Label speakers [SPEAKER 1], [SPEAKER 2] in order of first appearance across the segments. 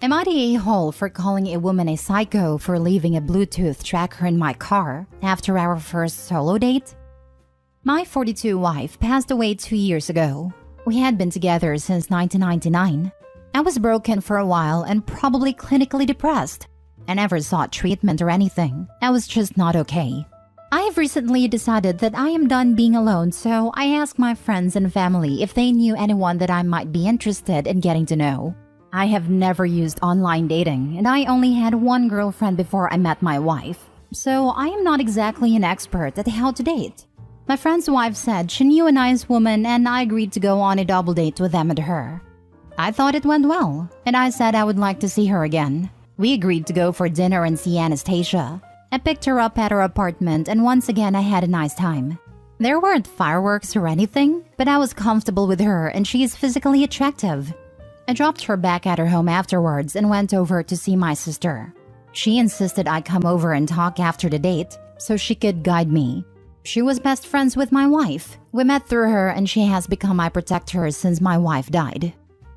[SPEAKER 1] Am I the a-hole for calling a woman a psycho for leaving a Bluetooth tracker in my car after our first solo date? My 42 wife passed away 2 years ago. We had been together since 1999. I was broken for a while and probably clinically depressed. I never sought treatment or anything. I was just not okay. I have recently decided that I am done being alone, so I asked my friends and family if they knew anyone that I might be interested in getting to know. I have never used online dating, and I only had one girlfriend before I met my wife, so I am not exactly an expert at how to date. My friend's wife said she knew a nice woman, and I agreed to go on a double date with them and her. I thought it went well, and I said I would like to see her again. We agreed to go for dinner and see Anastasia. I picked her up at her apartment, and once again I had a nice time. There weren't fireworks or anything, but I was comfortable with her and she is physically attractive. I dropped her back at her home afterwards and went over to see my sister. She insisted I come over and talk after the date so she could guide me. She was best friends with my wife. We met through her and she has become my protector since my wife died.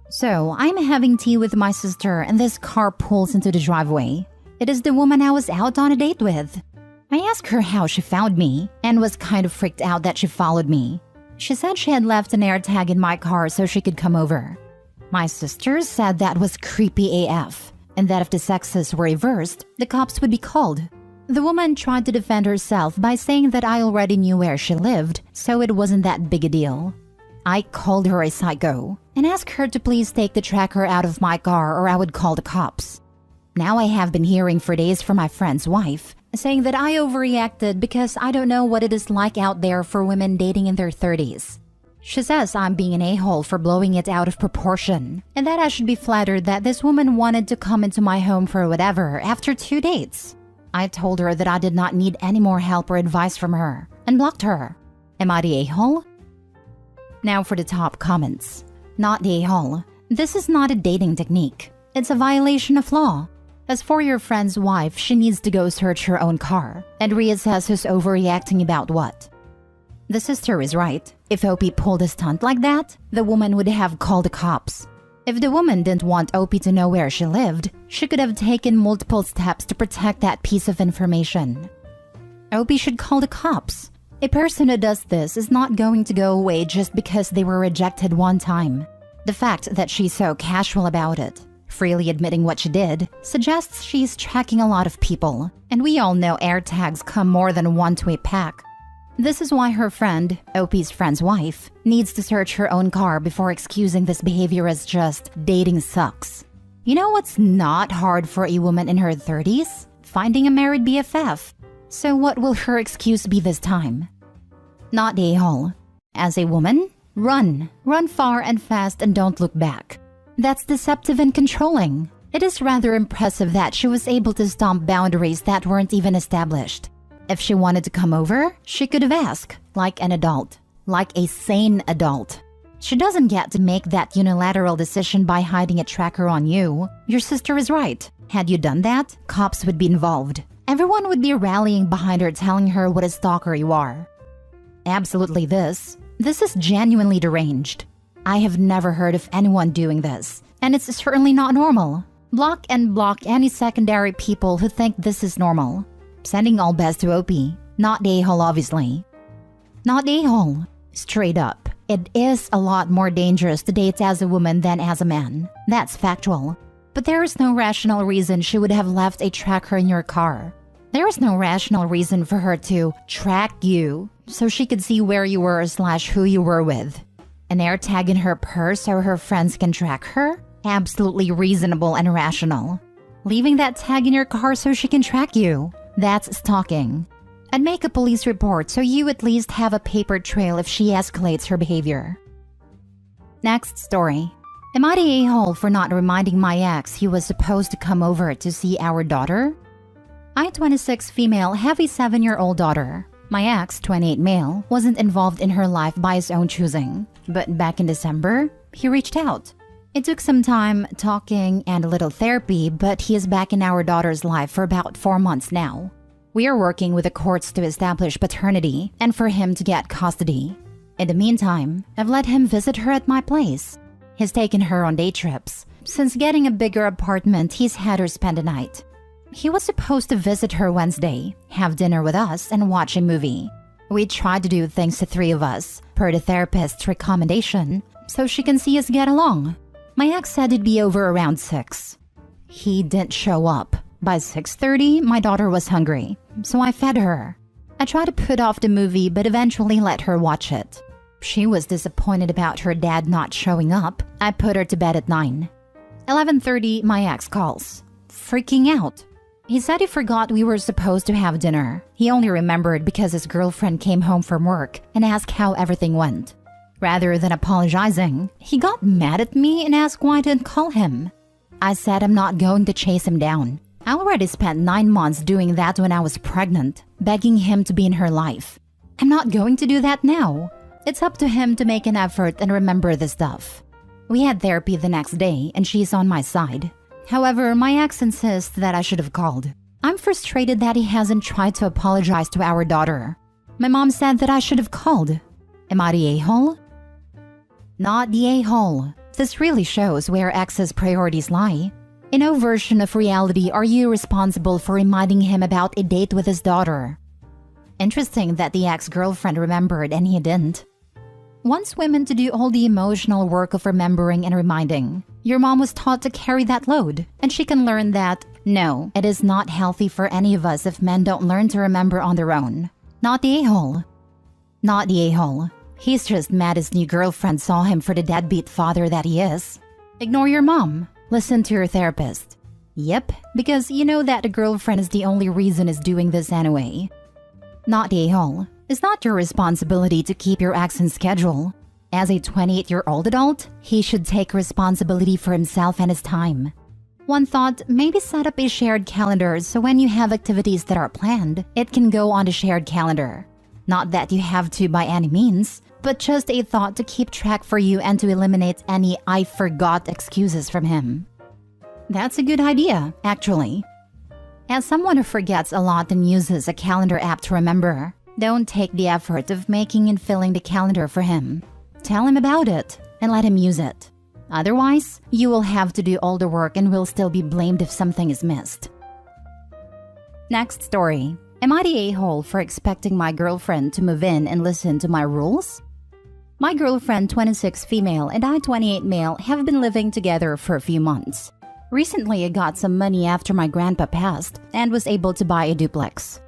[SPEAKER 1] So I'm having tea with my sister and this car pulls into the driveway. It is the woman I was out on a date with. I asked her how she found me and was kind of freaked out that she followed me. She said she had left an AirTag in my car so she could come over. My sister said that was creepy AF, and that if the sexes were reversed, the cops would be called. The woman tried to defend herself by saying that I already knew where she lived, so it wasn't that big a deal. I called her a psycho and asked her to please take the tracker out of my car or I would call the cops. Now I have been hearing for days from my friend's wife, saying that I overreacted because I don't know what it is like out there for women dating in their 30s. She says I'm being an a-hole for blowing it out of proportion, and that I should be flattered that this woman wanted to come into my home for whatever after 2 dates. I told her that I did not need any more help or advice from her, and blocked her. Am I the a-hole? Now for the top comments. Not the a-hole. This is not a dating technique. It's a violation of law. As for your friend's wife, she needs to go search her own car and reassess who's overreacting about what. The sister is right. If Opie pulled a stunt like that, the woman would have called the cops. If the woman didn't want Opie to know where she lived, she could have taken multiple steps to protect that piece of information. Opie should call the cops. A person who does this is not going to go away just because they were rejected one time. The fact that she's so casual about it, freely admitting what she did, suggests she's tracking a lot of people, and we all know AirTags come more than one to a pack. This is why her friend, Opie's friend's wife, needs to search her own car before excusing this behavior as just dating sucks. You know what's not hard for a woman in her 30s? Finding a married BFF. So what will her excuse be this time? Not the a-hole. As a woman, run. Run far and fast and don't look back. That's deceptive and controlling. It is rather impressive that she was able to stomp boundaries that weren't even established. If she wanted to come over, she could have asked, like an adult, like a sane adult. She doesn't get to make that unilateral decision by hiding a tracker on you. Your sister is right. Had you done that, cops would be involved. Everyone would be rallying behind her telling her what a stalker you are. Absolutely this is genuinely deranged. I have never heard of anyone doing this, and it's certainly not normal. Block and block any secondary people who think this is normal. Sending all best to Opie. Not the a-hole, obviously. Not the a-hole. Straight up. It is a lot more dangerous to date as a woman than as a man. That's factual. But there is no rational reason she would have left a tracker in your car. There is no rational reason for her to track you so she could see where you were / who you were with. An AirTag in her purse so her friends can track her? Absolutely reasonable and rational. Leaving that tag in your car so she can track you? That's stalking. And make a police report so you at least have a paper trail if she escalates her behavior. Next story. Am I the a-hole for not reminding my ex he was supposed to come over to see our daughter? I, 26 female, have a 7-year-old daughter. My ex, 28 male, wasn't involved in her life by his own choosing. But back in December, he reached out. It took some time, talking, and a little therapy, but he is back in our daughter's life for about 4 months now. We are working with the courts to establish paternity and for him to get custody. In the meantime, I've let him visit her at my place. He's taken her on day trips, Since getting a bigger apartment, he's had her spend the night. He was supposed to visit her Wednesday, have dinner with us, and watch a movie. We tried to do things, the three of us, per the therapist's recommendation, so she can see us get along. My ex said it'd be over around 6. He didn't show up. By 6:30, my daughter was hungry, so I fed her. I tried to put off the movie, but eventually let her watch it. She was disappointed about her dad not showing up. I put her to bed at 9. 11:30, my ex calls, freaking out. He said he forgot we were supposed to have dinner. He only remembered because his girlfriend came home from work and asked how everything went. Rather than apologizing, he got mad at me and asked why I didn't call him. I said I'm not going to chase him down. I already spent 9 months doing that when I was pregnant, begging him to be in her life. I'm not going to do that now. It's up to him to make an effort and remember this stuff. We had therapy the next day and she's on my side. However, my ex insists that I should have called. I'm frustrated that he hasn't tried to apologize to our daughter. My mom said that I should have called. Am I the a-hole? Not the a-hole. This really shows where ex's priorities lie. In no version of reality are you responsible for reminding him about a date with his daughter. Interesting that the ex-girlfriend remembered and he didn't. Wants women to do all the emotional work of remembering and reminding. Your mom was taught to carry that load, and she can learn that, no, it is not healthy for any of us if men don't learn to remember on their own. Not the a-hole. Not the a-hole. He's just mad his new girlfriend saw him for the deadbeat father that he is. Ignore your mom. Listen to your therapist. Yep, because you know that the girlfriend is the only reason is doing this anyway. Not the a-hole. It's not your responsibility to keep your ex in schedule. As a 28-year-old adult, he should take responsibility for himself and his time. One thought, maybe set up a shared calendar so when you have activities that are planned, it can go on the shared calendar. Not that you have to by any means, but just a thought to keep track for you and to eliminate any "I forgot" excuses from him. That's a good idea, actually. As someone who forgets a lot and uses a calendar app to remember, don't take the effort of making and filling the calendar for him. Tell him about it and let him use it. Otherwise, you will have to do all the work and will still be blamed if something is missed. Next story. Am I the a-hole for expecting my girlfriend to move in and listen to my rules? My girlfriend, 26 female, and I, 28 male, have been living together for a few months. Recently, I got some money after my grandpa passed and was able to buy a duplex.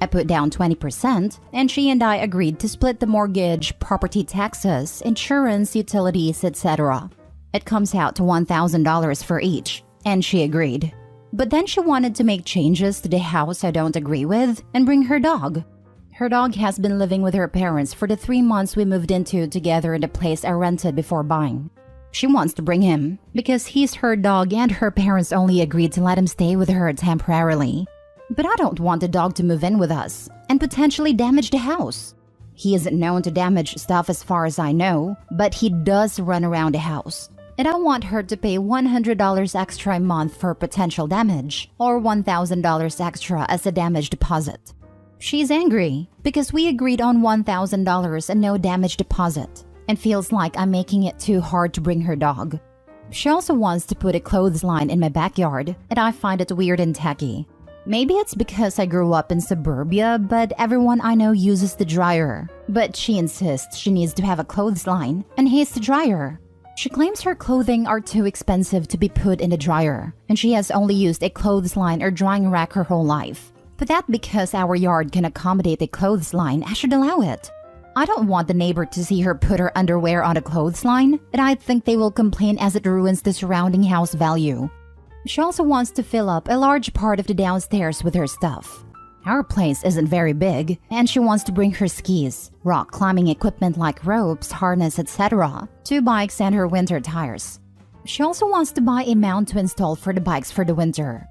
[SPEAKER 1] I put down 20%, and she and I agreed to split the mortgage, property taxes, insurance, utilities, etc. It comes out to $1,000 for each, and she agreed. But then she wanted to make changes to the house I don't agree with and bring her dog. Her dog has been living with her parents for the 3 months we moved into together in the place I rented before buying. She wants to bring him because he's her dog and her parents only agreed to let him stay with her temporarily. But I don't want the dog to move in with us and potentially damage the house. He isn't known to damage stuff as far as I know, but he does run around the house. And I want her to pay $100 extra a month for potential damage or $1,000 extra as a damage deposit. She's angry because we agreed on $1,000 and no damage deposit and feels like I'm making it too hard to bring her dog. She also wants to put a clothesline in my backyard and I find it weird and tacky. Maybe it's because I grew up in suburbia, but everyone I know uses the dryer. But she insists she needs to have a clothesline and hates the dryer. She claims her clothing are too expensive to be put in the dryer, and she has only used a clothesline or drying rack her whole life. But that because our yard can accommodate a clothesline, I should allow it. I don't want the neighbor to see her put her underwear on a clothesline, and I think they will complain as it ruins the surrounding house value. She also wants to fill up a large part of the downstairs with her stuff. Our place isn't very big, and she wants to bring her skis, rock climbing equipment like ropes, harness, etc., 2 bikes and her winter tires. She also wants to buy a mount to install for the bikes for the winter.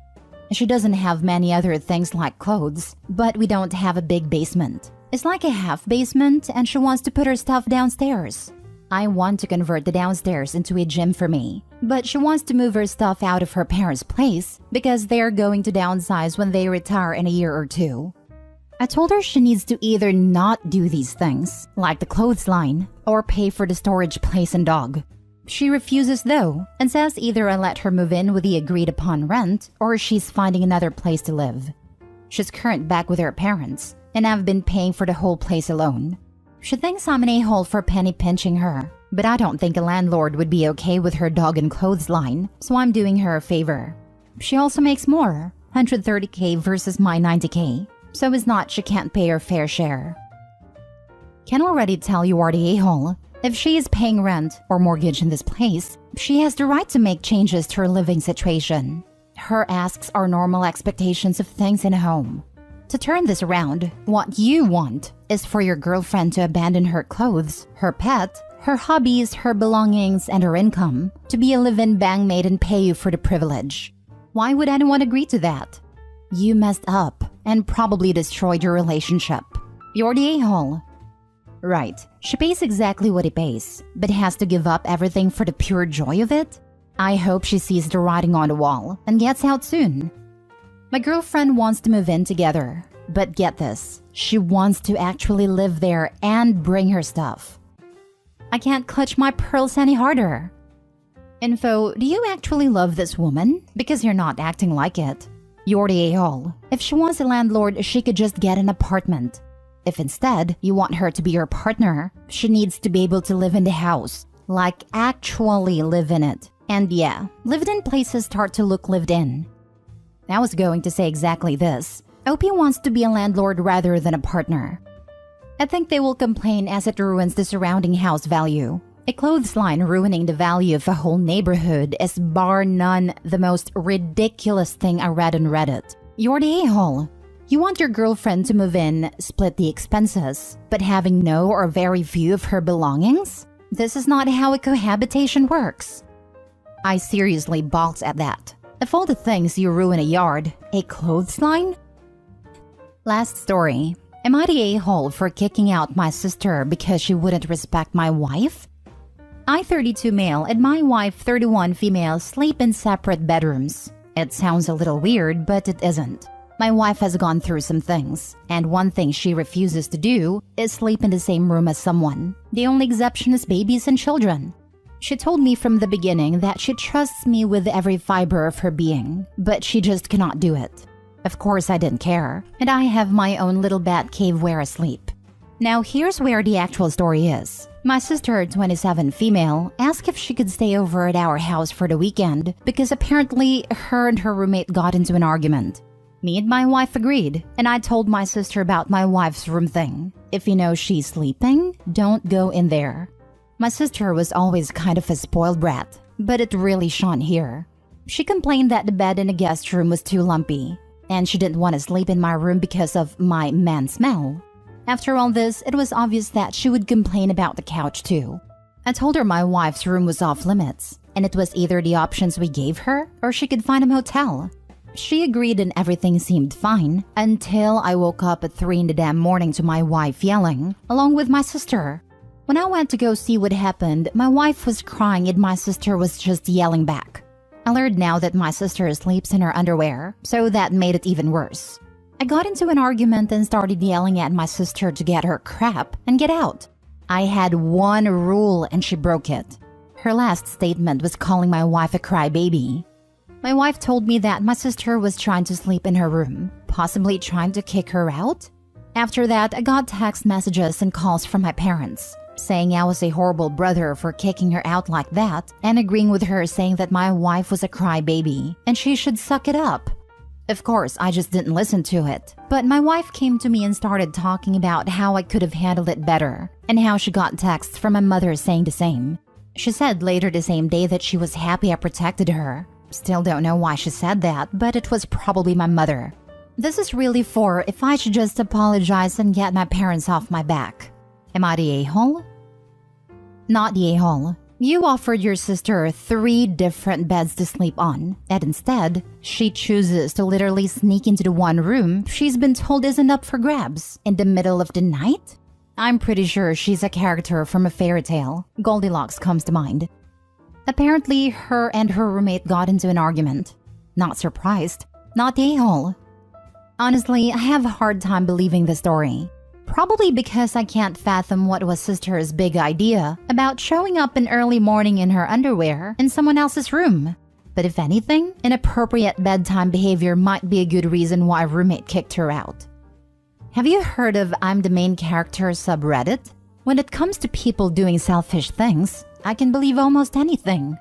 [SPEAKER 1] She doesn't have many other things like clothes, but we don't have a big basement. It's like a half basement, and she wants to put her stuff downstairs. I want to convert the downstairs into a gym for me, but she wants to move her stuff out of her parents' place because they're going to downsize when they retire in a year or 2. I told her she needs to either not do these things, like the clothesline, or pay for the storage place and dog. She refuses though, and says either I let her move in with the agreed upon rent or she's finding another place to live. She's currently back with her parents, and I've been paying for the whole place alone. She thinks I'm an a-hole for penny pinching her, but I don't think a landlord would be okay with her dog and clothes line, so I'm doing her a favor. She also makes more, $130K versus my $90K, so it's not she can't pay her fair share. Can already tell you are the a-hole. If she is paying rent or mortgage in this place, she has the right to make changes to her living situation. Her asks are normal expectations of things in a home. To turn this around, what you want is for your girlfriend to abandon her clothes, her pet, her hobbies, her belongings, and her income to be a live-in bangmate and pay you for the privilege. Why would anyone agree to that? You messed up and probably destroyed your relationship. You're the a-hole. Right, she pays exactly what he pays, but has to give up everything for the pure joy of it? I hope she sees the writing on the wall and gets out soon. My girlfriend wants to move in together, but get this, she wants to actually live there and bring her stuff. I can't clutch my pearls any harder. Info, do you actually love this woman? Because you're not acting like it. You're the a-hole. If she wants a landlord, she could just get an apartment. If instead you want her to be your partner, she needs to be able to live in the house. Like actually live in it. And yeah, lived-in places start to look lived in. I was going to say exactly this. OP wants to be a landlord rather than a partner. I think they will complain as it ruins the surrounding house value. A clothes line ruining the value of a whole neighborhood is bar none the most ridiculous thing I read on Reddit. You're the a-hole. You want your girlfriend to move in, split the expenses, but having no or very few of her belongings? This is not how a cohabitation works. I seriously balked at that. Of all the things you ruin a yard, a clothesline? Last story. Am I the a-hole for kicking out my sister because she wouldn't respect my wife? I, 32 male, and my wife, 31 female, sleep in separate bedrooms. It sounds a little weird, but it isn't. My wife has gone through some things, and one thing she refuses to do is sleep in the same room as someone. The only exception is babies and children. She told me from the beginning that she trusts me with every fiber of her being, but she just cannot do it. Of course I didn't care, and I have my own little bat cave where I sleep. Now here's where the actual story is. My sister, 27 female, asked if she could stay over at our house for the weekend because apparently her and her roommate got into an argument. Me and my wife agreed, and I told my sister about my wife's room thing. If you know she's sleeping, don't go in there. My sister was always kind of a spoiled brat, but it really shone here. She complained that the bed in the guest room was too lumpy, and she didn't want to sleep in my room because of my man smell. After all this, it was obvious that she would complain about the couch too. I told her my wife's room was off limits, and it was either the options we gave her or she could find a motel. She agreed and everything seemed fine until I woke up at 3 in the damn morning to my wife yelling, along with my sister. When I went to go see what happened, my wife was crying and my sister was just yelling back. I learned now that my sister sleeps in her underwear, so that made it even worse. I got into an argument and started yelling at my sister to get her crap and get out. I had one rule and she broke it. Her last statement was calling my wife a crybaby. My wife told me that my sister was trying to sleep in her room, possibly trying to kick her out. After that, I got text messages and calls from my parents, saying I was a horrible brother for kicking her out like that, and agreeing with her saying that my wife was a crybaby and she should suck it up. Of course, I just didn't listen to it, but my wife came to me and started talking about how I could have handled it better, and how she got texts from my mother saying the same. She said later the same day that she was happy I protected her. Still don't know why she said that, but it was probably my mother. This is really for if I should just apologize and get my parents off my back. Am I the a-hole? Not the a-hole. You offered your sister 3 different beds to sleep on, and instead, she chooses to literally sneak into the one room she's been told isn't up for grabs in the middle of the night? I'm pretty sure she's a character from a fairy tale. Goldilocks comes to mind. Apparently, her and her roommate got into an argument. Not surprised. Not the a-hole. Honestly, I have a hard time believing the story. Probably because I can't fathom what was sister's big idea about showing up in early morning in her underwear in someone else's room. But if anything, inappropriate bedtime behavior might be a good reason why a roommate kicked her out. Have you heard of I'm the main character subreddit? When it comes to people doing selfish things, I can believe almost anything.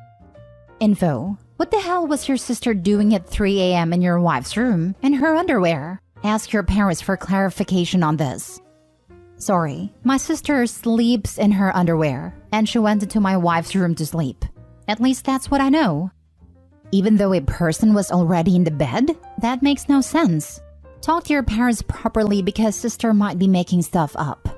[SPEAKER 1] Info: what the hell was your sister doing at 3 a.m. in your wife's room in her underwear? Ask your parents for clarification on this. Sorry, my sister sleeps in her underwear, and she went into my wife's room to sleep. At least that's what I know. Even though a person was already in the bed? That makes no sense. Talk to your parents properly because sister might be making stuff up.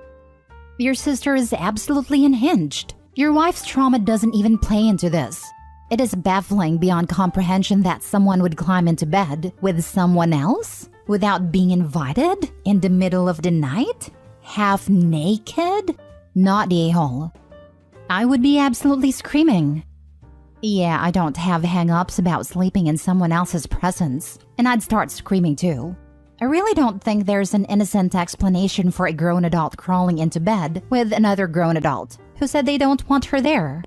[SPEAKER 1] Your sister is absolutely unhinged. Your wife's trauma doesn't even play into this. It is baffling beyond comprehension that someone would climb into bed with someone else without being invited in the middle of the night? Half naked? Not the a-hole. I would be absolutely screaming. Yeah, I don't have hang-ups about sleeping in someone else's presence, and I'd start screaming too. I really don't think there's an innocent explanation for a grown adult crawling into bed with another grown adult who said they don't want her there.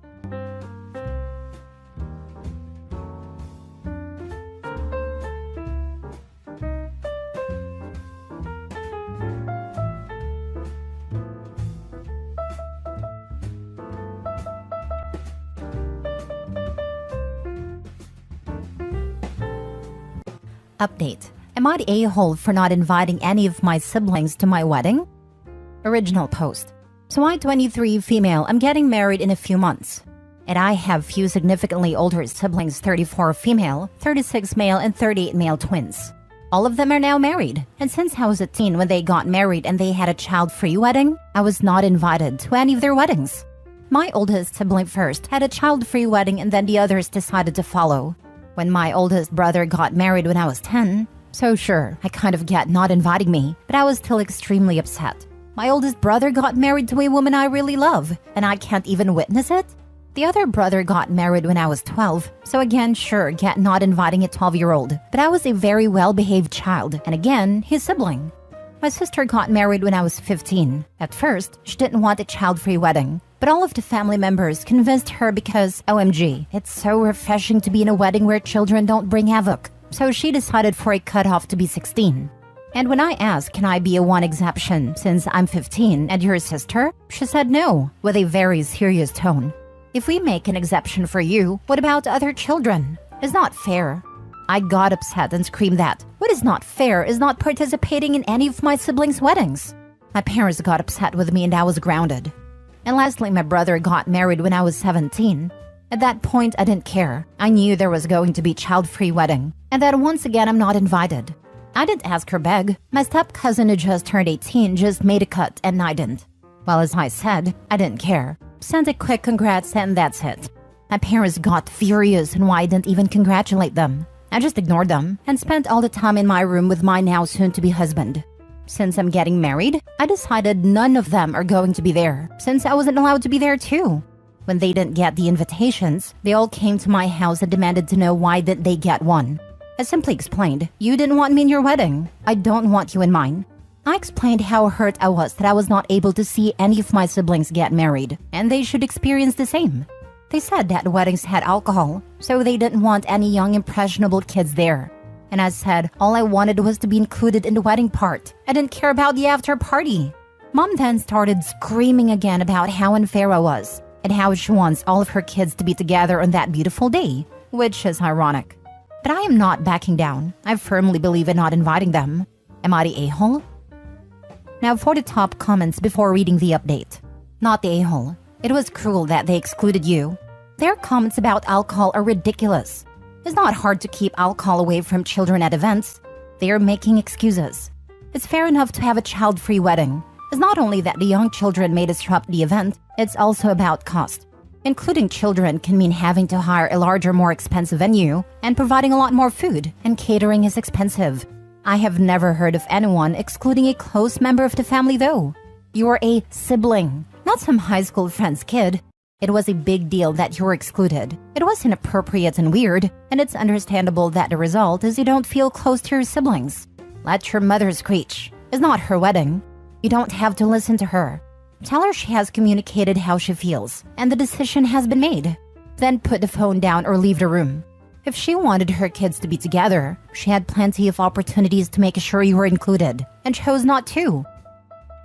[SPEAKER 1] Update. Am I the a-hole for not inviting any of my siblings to my wedding? Original post. So I, 23, female, I'm getting married in a few months. And I have few significantly older siblings, 34 female, 36 male, and 38 male twins. All of them are now married. And since I was a teen when they got married and they had a child-free wedding, I was not invited to any of their weddings. My oldest sibling first had a child-free wedding and then the others decided to follow. When my oldest brother got married when I was 10, so sure, I kind of get not inviting me, but I was still extremely upset. My oldest brother got married to a woman I really love, and I can't even witness it? The other brother got married when I was 12, so again, sure, get not inviting a 12-year-old, but I was a very well-behaved child, and again, his sibling. My sister got married when I was 15. At first, she didn't want a child-free wedding, but all of the family members convinced her because, OMG, it's so refreshing to be in a wedding where children don't bring havoc. So she decided for a cutoff to be 16. And when I asked, can I be a one exception since I'm 15 and your sister? She said no, with a very serious tone. If we make an exception for you, what about other children? It's not fair. I got upset and screamed that what is not fair is not participating in any of my siblings' weddings. My parents got upset with me and I was grounded. And lastly, my brother got married when I was 17. At that point, I didn't care. I knew there was going to be child-free wedding, and that once again I'm not invited. I didn't ask her beg. My step-cousin who just turned 18 just made a cut and I didn't. Well, as I said, I didn't care. Sent a quick congrats and that's it. My parents got furious and why I didn't even congratulate them. I just ignored them and spent all the time in my room with my now soon-to-be husband. Since I'm getting married, I decided none of them are going to be there, since I wasn't allowed to be there too. When they didn't get the invitations, they all came to my house and demanded to know why didn't they get one. I simply explained, you didn't want me in your wedding. I don't want you in mine. I explained how hurt I was that I was not able to see any of my siblings get married, and they should experience the same. They said that weddings had alcohol, so they didn't want any young impressionable kids there. And I said, all I wanted was to be included in the wedding part. I didn't care about the after party. Mom then started screaming again about how unfair I was, and how she wants all of her kids to be together on that beautiful day, which is ironic. But I am not backing down. I firmly believe in not inviting them. Am I the a-hole? Now for the top comments before reading the update. Not the a-hole. It was cruel that they excluded you. Their comments about alcohol are ridiculous. It's not hard to keep alcohol away from children at events. They are making excuses. It's fair enough to have a child-free wedding. It's not only that the young children may disrupt the event, it's also about cost. Including children can mean having to hire a larger, more expensive venue and providing a lot more food, and catering is expensive. I have never heard of anyone excluding a close member of the family though. You are a sibling, not some high school friend's kid. It was a big deal that you were excluded. It was inappropriate and weird, and it's understandable that the result is you don't feel close to your siblings. Let your mother screech. It's not her wedding. You don't have to listen to her. Tell her she has communicated how she feels, and the decision has been made. Then put the phone down or leave the room. If she wanted her kids to be together, she had plenty of opportunities to make sure you were included, and chose not to.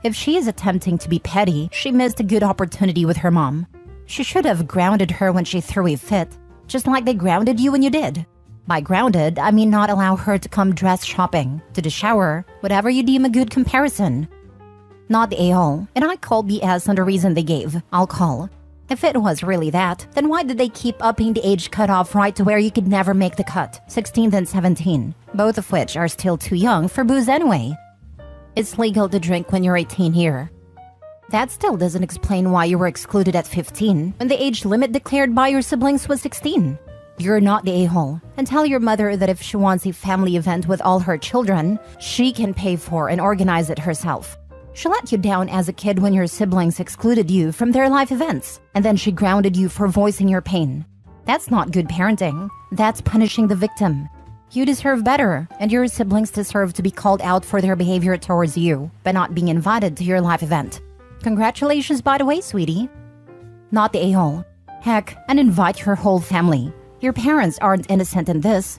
[SPEAKER 1] If she is attempting to be petty, she missed a good opportunity with her mom. She should have grounded her when she threw a fit, just like they grounded you when you did. By grounded, I mean not allow her to come dress shopping, to the shower, whatever you deem a good comparison. Not the a-hole, and I call BS on the reason they gave, alcohol. If it was really that, then why did they keep upping the age cutoff right to where you could never make the cut, 16 and 17, both of which are still too young for booze anyway? It's legal to drink when you're 18 here. That still doesn't explain why you were excluded at 15 when the age limit declared by your siblings was 16. You're not the a-hole, and tell your mother that if she wants a family event with all her children, she can pay for and organize it herself. She let you down as a kid when your siblings excluded you from their life events, and then she grounded you for voicing your pain. That's not good parenting. That's punishing the victim. You deserve better, and your siblings deserve to be called out for their behavior towards you by not being invited to your life event. Congratulations, by the way, sweetie. Not the a-hole. Heck, and invite your whole family. Your parents aren't innocent in this.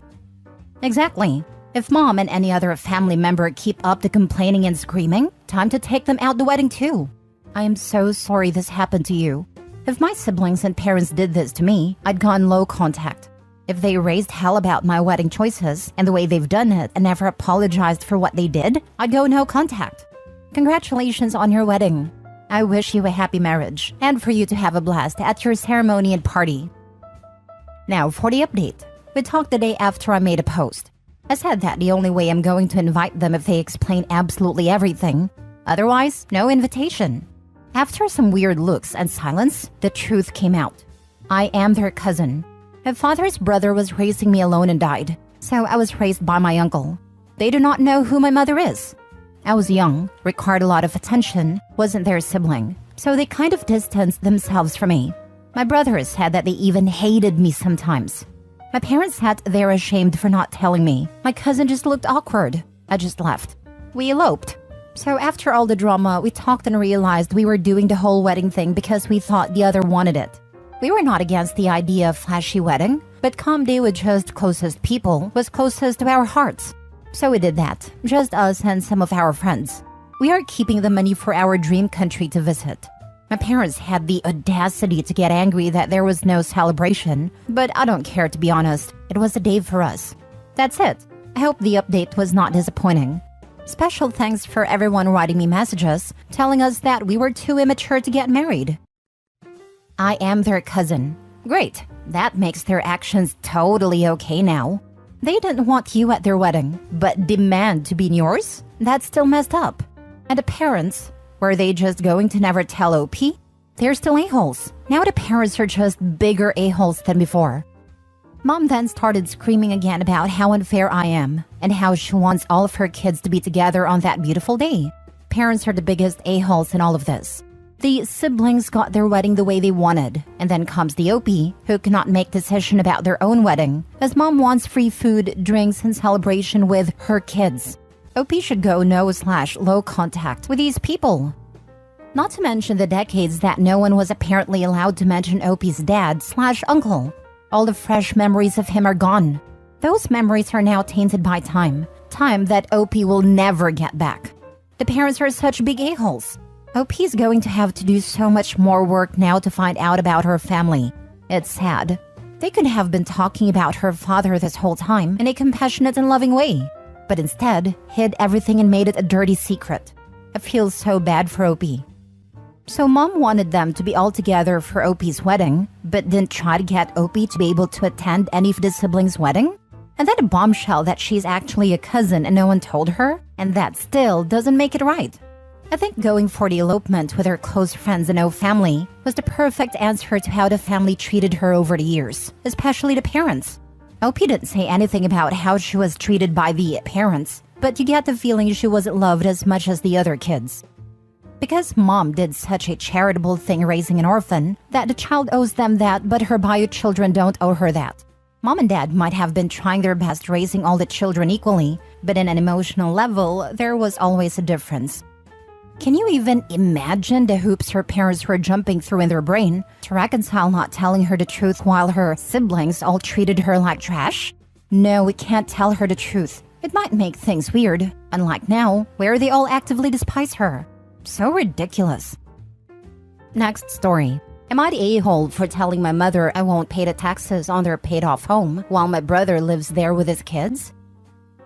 [SPEAKER 1] Exactly. If mom and any other family member keep up the complaining and screaming, time to take them out the wedding too. I am so sorry this happened to you. If my siblings and parents did this to me, I'd gone low contact. If they raised hell about my wedding choices and the way they've done it and never apologized for what they did, I'd go no contact. Congratulations on your wedding. I wish you a happy marriage and for you to have a blast at your ceremony and party. Now for the update. We talked the day after I made a post. I said that the only way I'm going to invite them if they explain absolutely everything. Otherwise, no invitation. After some weird looks and silence, the truth came out. I am their cousin. My father's brother was raising me alone and died, so I was raised by my uncle. They do not know who my mother is. I was young, required a lot of attention, wasn't their sibling, so they kind of distanced themselves from me. My brother said that they even hated me sometimes. My parents sat there ashamed for not telling me. My cousin just looked awkward. I just left. We eloped. So after all the drama, we talked and realized we were doing the whole wedding thing because we thought the other wanted it. We were not against the idea of flashy wedding, but calm day with just closest people was closest to our hearts. So we did that, just us and some of our friends. We are keeping the money for our dream country to visit. My parents had the audacity to get angry that there was no celebration, but I don't care, to be honest. It was a day for us. That's it. I hope the update was not disappointing. Special thanks for everyone writing me messages, telling us that we were too immature to get married. I am their cousin. Great. That makes their actions totally okay now. They didn't want you at their wedding, but demand to be in yours? That's still messed up. And the parents? Were they just going to never tell OP? They're still a-holes. Now the parents are just bigger a-holes than before. Mom then started screaming again about how unfair I am and how she wants all of her kids to be together on that beautiful day. Parents are the biggest a-holes in all of this. The siblings got their wedding the way they wanted, and then comes the OP, who cannot make decision about their own wedding, as mom wants free food, drinks, and celebration with her kids. OP should go no/low contact with these people. Not to mention the decades that no one was apparently allowed to mention OP's dad/uncle. All the fresh memories of him are gone. Those memories are now tainted by time that OP will never get back. The parents are such big a-holes. OP's going to have to do so much more work now to find out about her family. It's sad. They could have been talking about her father this whole time in a compassionate and loving way, but instead hid everything and made it a dirty secret. I feel so bad for OP. So mom wanted them to be all together for OP's wedding, but didn't try to get OP to be able to attend any of the siblings' wedding? And then a bombshell that she's actually a cousin and no one told her? And that still doesn't make it right. I think going for the elopement with her close friends and no family was the perfect answer to how the family treated her over the years, especially the parents. OP didn't say anything about how she was treated by the parents, but you get the feeling she wasn't loved as much as the other kids. Because mom did such a charitable thing raising an orphan, that the child owes them that, but her bio children don't owe her that. Mom and dad might have been trying their best raising all the children equally, but in an emotional level, there was always a difference. Can you even imagine the hoops her parents were jumping through in their brain to reconcile not telling her the truth while her siblings all treated her like trash? No, we can't tell her the truth. It might make things weird, unlike now, where they all actively despise her. So ridiculous. Next story. Am I the a-hole for telling my mother I won't pay the taxes on their paid-off home while my brother lives there with his kids?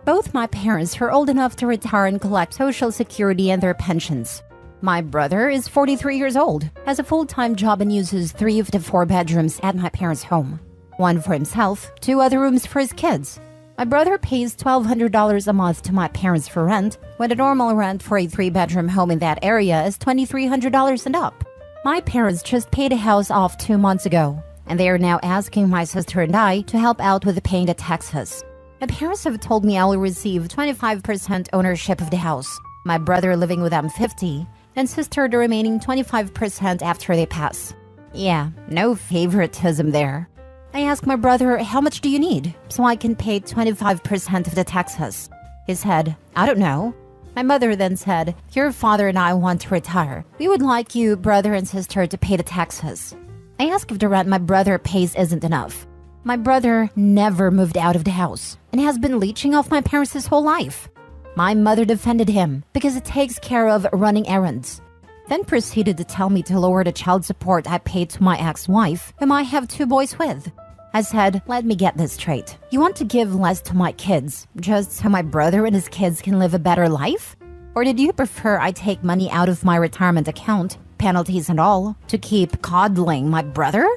[SPEAKER 1] Both my parents are old enough to retire and collect Social Security and their pensions. My brother is 43 years old, has a full-time job and uses 3 of the 4 bedrooms at my parents' home. 1 for himself, 2 other rooms for his kids. My brother pays $1,200 a month to my parents for rent, when the normal rent for a 3-bedroom home in that area is $2,300 and up. My parents just paid a house off 2 months ago, and they are now asking my sister and I to help out with paying the taxes. My parents have told me I will receive 25% ownership of the house, my brother living with them 50%, and sister the remaining 25% after they pass. Yeah, no favoritism there. I asked my brother, how much do you need, so I can pay 25% of the taxes? He said, I don't know. My mother then said, your father and I want to retire. We would like you, brother and sister, to pay the taxes. I asked if the rent my brother pays isn't enough. My brother never moved out of the house and has been leeching off my parents his whole life. My mother defended him because it takes care of running errands. Then proceeded to tell me to lower the child support I paid to my ex-wife, whom I have 2 boys with. I said, let me get this straight. You want to give less to my kids, just so my brother and his kids can live a better life? Or did you prefer I take money out of my retirement account, penalties and all, to keep coddling my brother?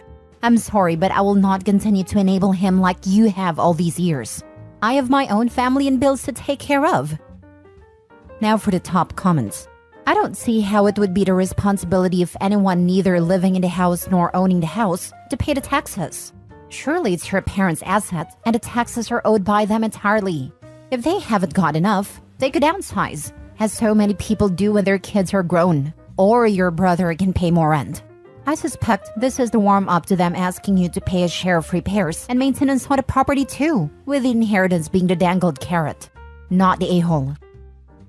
[SPEAKER 1] I'm sorry, but I will not continue to enable him like you have all these years. I have my own family and bills to take care of. Now for the top comments. I don't see how it would be the responsibility of anyone neither living in the house nor owning the house to pay the taxes. Surely it's your parents' asset and the taxes are owed by them entirely. If they haven't got enough, they could downsize, as so many people do when their kids are grown, or your brother can pay more rent. I suspect this is the warm-up to them asking you to pay a share of repairs and maintenance on the property too, with the inheritance being the dangled carrot, not the a-hole.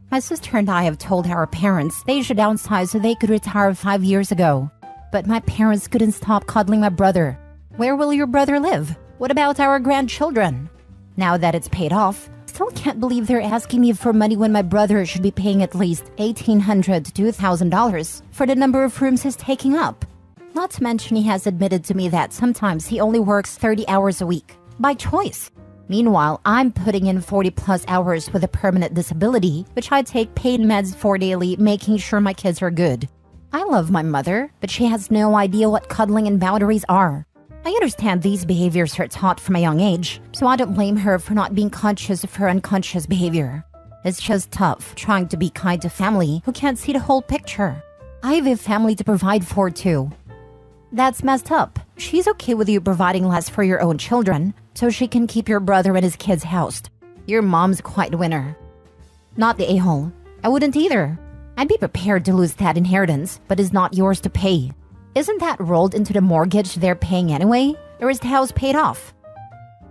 [SPEAKER 1] My sister and I have told our parents they should downsize so they could retire 5 years ago. But my parents couldn't stop coddling my brother. Where will your brother live? What about our grandchildren? Now that it's paid off, still can't believe they're asking me for money when my brother should be paying at least $1,800 to $2,000 for the number of rooms he's taking up. Not to mention he has admitted to me that sometimes he only works 30 hours a week, by choice. Meanwhile, I'm putting in 40+ hours with a permanent disability, which I take paid meds for daily, making sure my kids are good. I love my mother, but she has no idea what cuddling and boundaries are. I understand these behaviors are taught from a young age, so I don't blame her for not being conscious of her unconscious behavior. It's just tough trying to be kind to family who can't see the whole picture. I have a family to provide for too. That's messed up. She's okay with you providing less for your own children, so she can keep your brother and his kids housed. Your mom's quite a winner. Not the a-hole. I wouldn't either. I'd be prepared to lose that inheritance, but it's not yours to pay. Isn't that rolled into the mortgage they're paying anyway? Or is the house paid off?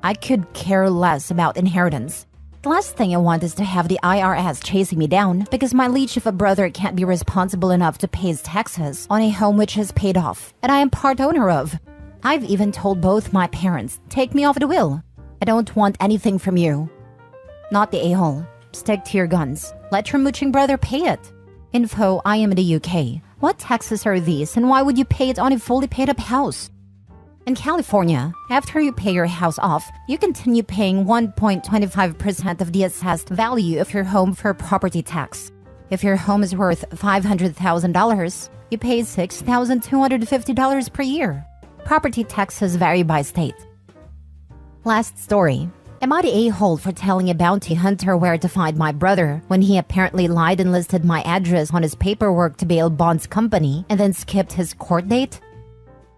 [SPEAKER 1] I could care less about inheritance. The last thing I want is to have the IRS chasing me down because my leech of a brother can't be responsible enough to pay his taxes on a home which is paid off and I am part owner of. I've even told both my parents, take me off the will. I don't want anything from you. Not the a-hole. Stick to your guns. Let your mooching brother pay it. Info, I am in the UK. What taxes are these and why would you pay it on a fully paid up house? In California, after you pay your house off, you continue paying 1.25% of the assessed value of your home for property tax. If your home is worth $500,000, you pay $6,250 per year. Property taxes vary by state. Last story. Am I the a-hole for telling a bounty hunter where to find my brother when he apparently lied and listed my address on his paperwork to bail bonds company and then skipped his court date?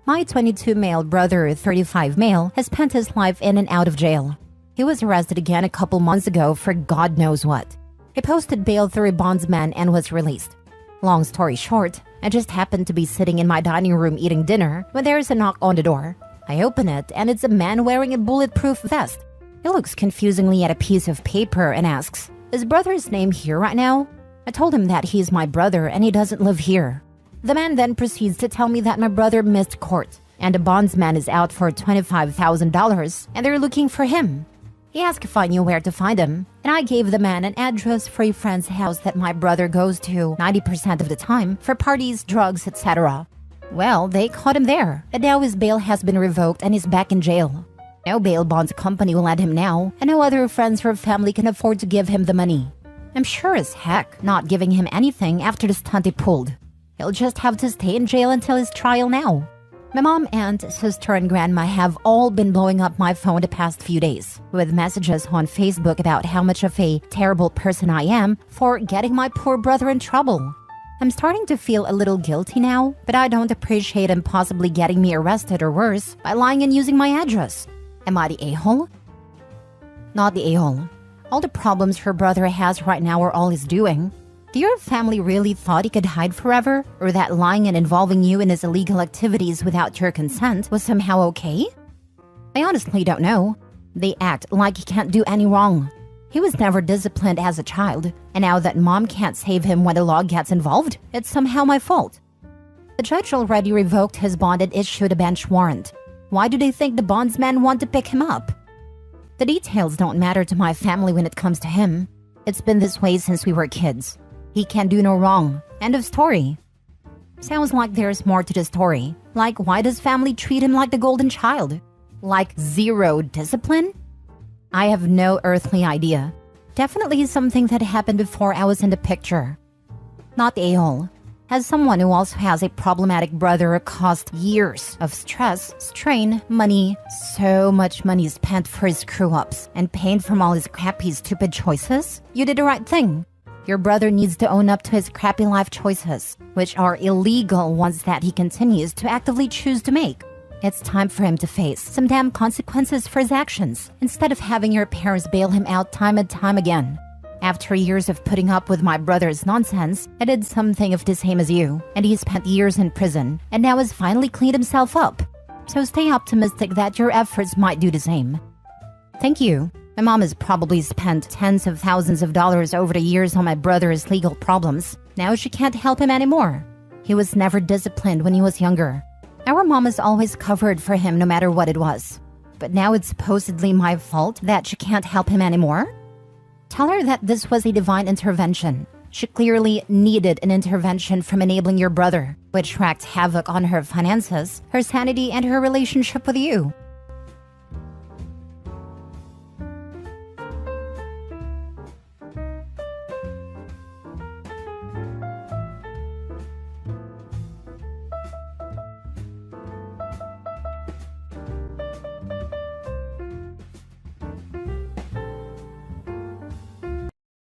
[SPEAKER 1] My 22 male brother, 35 male, has spent his life in and out of jail. He was arrested again a couple months ago for God knows what. He posted bail through a bondsman and was released. Long story short, I just happened to be sitting in my dining room eating dinner when there is a knock on the door. I open it and it's a man wearing a bulletproof vest. He looks confusingly at a piece of paper and asks, is brother's name here right now? I told him that he's my brother and he doesn't live here. The man then proceeds to tell me that my brother missed court and a bondsman is out for $25,000 and they're looking for him. He asked if I knew where to find him, and I gave the man an address for a friend's house that my brother goes to 90% of the time for parties, drugs, etc. Well, they caught him there, and now his bail has been revoked and he's back in jail. No bail bonds company will let him now, and no other friends or family can afford to give him the money. I'm sure as heck not giving him anything after the stunt he pulled. He'll just have to stay in jail until his trial now. My mom, aunt, sister, and grandma have all been blowing up my phone the past few days with messages on Facebook about how much of a terrible person I am for getting my poor brother in trouble. I'm starting to feel a little guilty now, but I don't appreciate him possibly getting me arrested or worse by lying and using my address. Am I the a-hole? Not the a-hole. All the problems her brother has right now are all he's doing. Do your family really thought he could hide forever? Or that lying and involving you in his illegal activities without your consent was somehow okay? I honestly don't know. They act like he can't do any wrong. He was never disciplined as a child, and now that mom can't save him when the law gets involved, it's somehow my fault. The judge already revoked his bond and issued a bench warrant. Why do they think the bondsman want to pick him up? The details don't matter to my family when it comes to him. It's been this way since we were kids. He can do no wrong. End of story. Sounds like there's more to the story. Like, why does family treat him like the golden child? Like zero discipline? I have no earthly idea. Definitely something that happened before I was in the picture. Not the a-hole. As someone who also has a problematic brother caused years of stress, strain, money, so much money spent for his screw-ups, and pain from all his crappy, stupid choices, you did the right thing. Your brother needs to own up to his crappy life choices, which are illegal ones that he continues to actively choose to make. It's time for him to face some damn consequences for his actions, instead of having your parents bail him out time and time again. After years of putting up with my brother's nonsense, I did something of the same as you, and he spent years in prison, and now has finally cleaned himself up. So stay optimistic that your efforts might do the same. Thank you. My mom has probably spent tens of thousands of dollars over the years on my brother's legal problems. Now she can't help him anymore. He was never disciplined when he was younger. Our mom has always covered for him no matter what it was. But now it's supposedly my fault that she can't help him anymore? Tell her that this was a divine intervention. She clearly needed an intervention from enabling your brother, which wreaked havoc on her finances, her sanity, and her relationship with you.